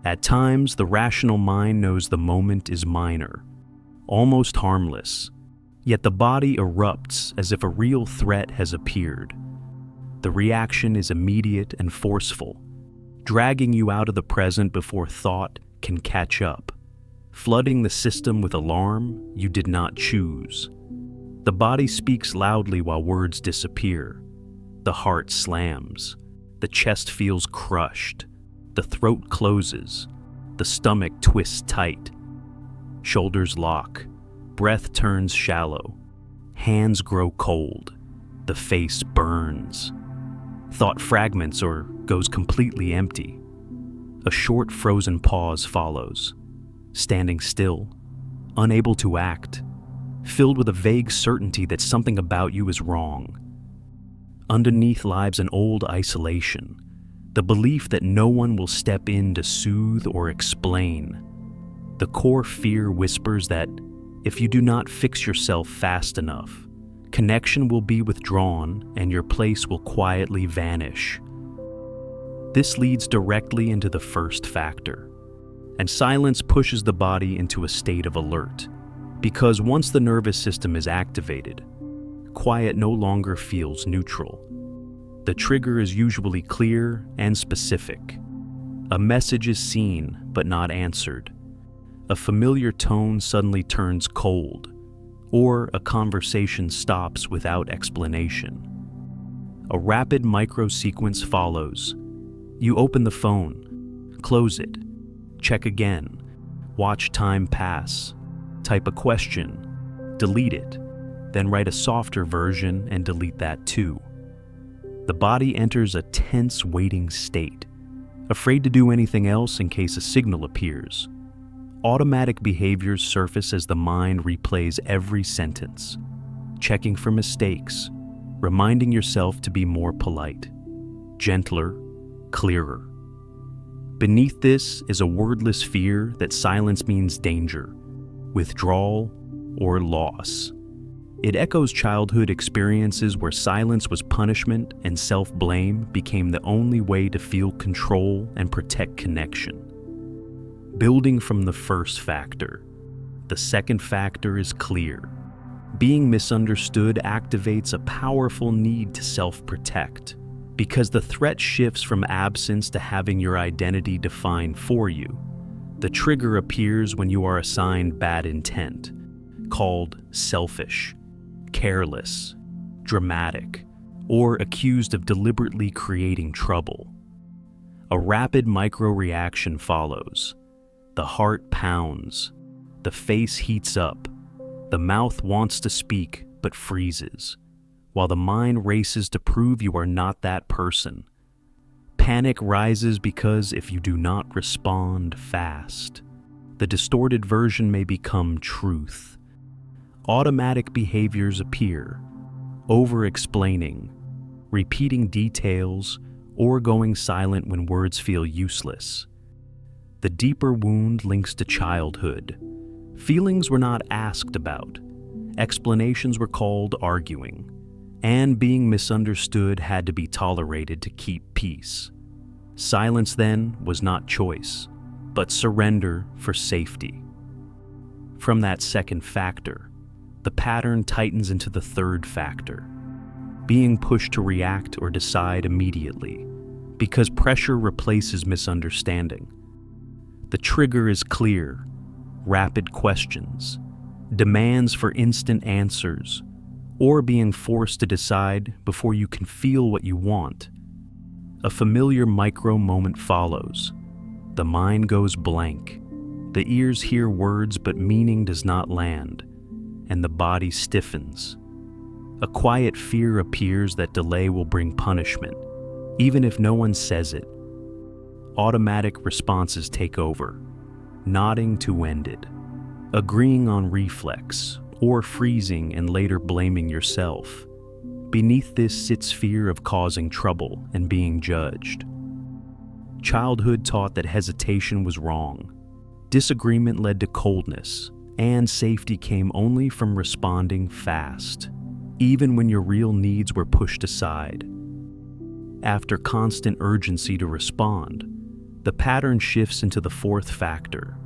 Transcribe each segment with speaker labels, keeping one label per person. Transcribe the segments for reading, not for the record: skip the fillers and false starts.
Speaker 1: At times, the rational mind knows the moment is minor, almost harmless, yet the body erupts as if a real threat has appeared. The reaction is immediate and forceful, dragging you out of the present before thought can catch up, flooding the system with alarm you did not choose. The body speaks loudly while words disappear. The heart slams. The chest feels crushed. The throat closes. The stomach twists tight. Shoulders lock. Breath turns shallow. Hands grow cold. The face burns. Thought fragments or goes completely empty. A short frozen pause follows. Standing still, unable to act, filled with a vague certainty that something about you is wrong. Underneath lies an old isolation, the belief that no one will step in to soothe or explain. The core fear whispers that if you do not fix yourself fast enough, connection will be withdrawn and your place will quietly vanish. This leads directly into the first factor, and silence pushes the body into a state of alert, because once the nervous system is activated, quiet no longer feels neutral. The trigger is usually clear and specific. A message is seen but not answered. A familiar tone suddenly turns cold, or a conversation stops without explanation. A rapid micro-sequence follows. You open the phone, close it, check again, watch time pass, type a question, delete it, then write a softer version and delete that too. The body enters a tense waiting state, afraid to do anything else in case a signal appears. Automatic behaviors surface as the mind replays every sentence, checking for mistakes, reminding yourself to be more polite, gentler, clearer. Beneath this is a wordless fear that silence means danger, withdrawal, or loss. It echoes childhood experiences where silence was punishment and self-blame became the only way to feel control and protect connection. Building from the first factor, the second factor is clear. Being misunderstood activates a powerful need to self-protect, because the threat shifts from absence to having your identity defined for you. The trigger appears when you are assigned bad intent, called selfish, careless, dramatic, or accused of deliberately creating trouble. A rapid micro-reaction follows. The heart pounds. The face heats up. The mouth wants to speak but freezes, while the mind races to prove you are not that person. Panic rises because if you do not respond fast, the distorted version may become truth. Automatic behaviors appear, over-explaining, repeating details, or going silent when words feel useless. The deeper wound links to childhood. Feelings were not asked about. Explanations were called arguing. And being misunderstood had to be tolerated to keep peace. Silence then was not choice, but surrender for safety. From that second factor, the pattern tightens into the third factor, being pushed to react or decide immediately, because pressure replaces misunderstanding. The trigger is clear, rapid questions, demands for instant answers, or being forced to decide before you can feel what you want. A familiar micro-moment follows. The mind goes blank. The ears hear words but meaning does not land, and the body stiffens. A quiet fear appears that delay will bring punishment, even if no one says it. Automatic responses take over, nodding to end it, agreeing on reflex, or freezing and later blaming yourself. Beneath this sits fear of causing trouble and being judged. Childhood taught that hesitation was wrong. Disagreement led to coldness, and safety came only from responding fast, even when your real needs were pushed aside. After constant urgency to respond, the pattern shifts into the fourth factor.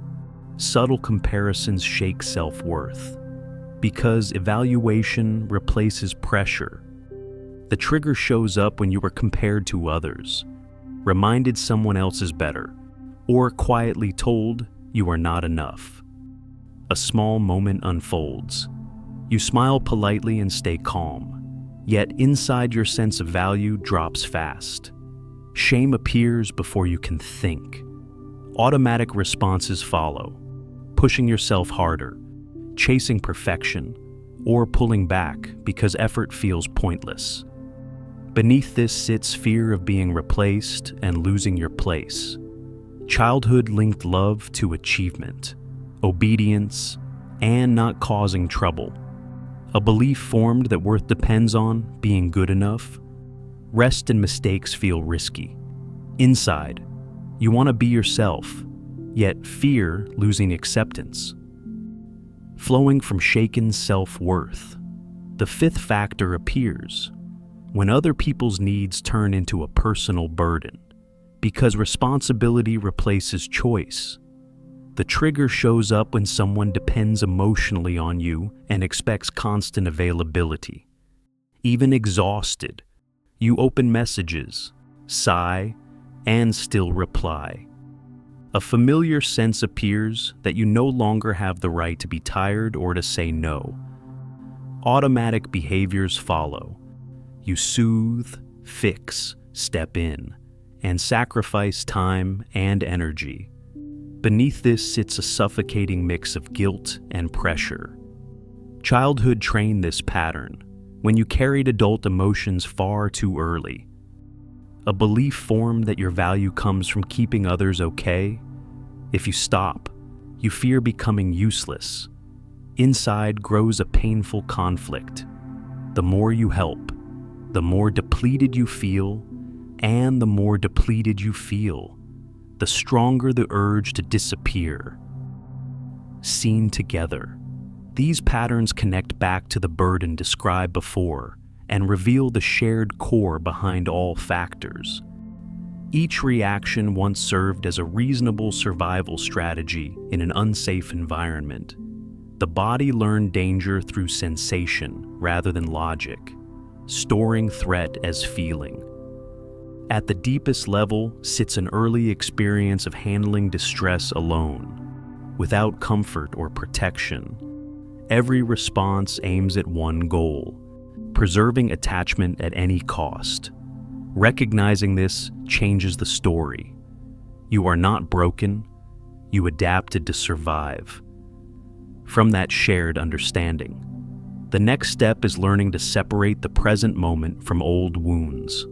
Speaker 1: Subtle comparisons shake self-worth. Because evaluation replaces pressure. The trigger shows up when you are compared to others, reminded someone else is better, or quietly told you are not enough. A small moment unfolds. You smile politely and stay calm, yet inside your sense of value drops fast. Shame appears before you can think. Automatic responses follow, pushing yourself harder, chasing perfection, or pulling back because effort feels pointless. Beneath this sits fear of being replaced and losing your place. Childhood linked love to achievement, obedience, and not causing trouble. A belief formed that worth depends on being good enough. Rest and mistakes feel risky. Inside, you want to be yourself, yet fear losing acceptance. Flowing from shaken self-worth, the fifth factor appears when other people's needs turn into a personal burden, because responsibility replaces choice. The trigger shows up when someone depends emotionally on you and expects constant availability. Even exhausted, you open messages, sigh, and still reply. A familiar sense appears that you no longer have the right to be tired or to say no. Automatic behaviors follow. You soothe, fix, step in, and sacrifice time and energy. Beneath this sits a suffocating mix of guilt and pressure. Childhood trained this pattern when you carried adult emotions far too early. A belief formed that your value comes from keeping others okay. If you stop, you fear becoming useless. Inside grows a painful conflict. The more you help, the more depleted you feel, and the more depleted you feel, the stronger the urge to disappear. Seen together, these patterns connect back to the burden described before and reveal the shared core behind all factors. Each reaction once served as a reasonable survival strategy in an unsafe environment. The body learned danger through sensation rather than logic, storing threat as feeling. At the deepest level sits an early experience of handling distress alone, without comfort or protection. Every response aims at one goal: preserving attachment at any cost. Recognizing this changes the story. You are not broken, you adapted to survive. From that shared understanding, the next step is learning to separate the present moment from old wounds.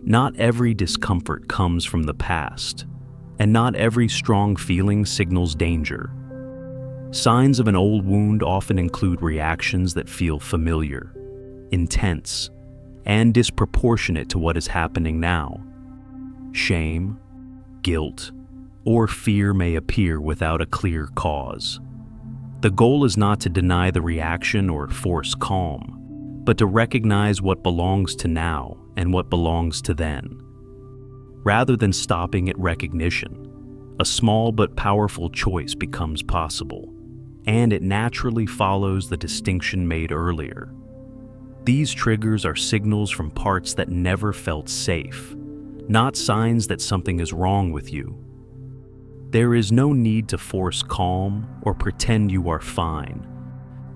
Speaker 1: Not every discomfort comes from the past, and not every strong feeling signals danger. Signs of an old wound often include reactions that feel familiar, intense, and disproportionate to what is happening now. Shame, guilt, or fear may appear without a clear cause. The goal is not to deny the reaction or force calm, but to recognize what belongs to now and what belongs to then. Rather than stopping at recognition, a small but powerful choice becomes possible, and it naturally follows the distinction made earlier. These triggers are signals from parts that never felt safe, not signs that something is wrong with you. There is no need to force calm or pretend you are fine.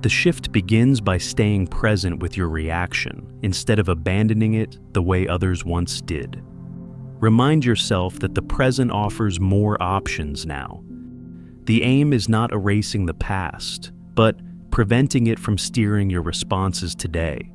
Speaker 1: The shift begins by staying present with your reaction instead of abandoning it the way others once did. Remind yourself that the present offers more options now. The aim is not erasing the past, but preventing it from steering your responses today.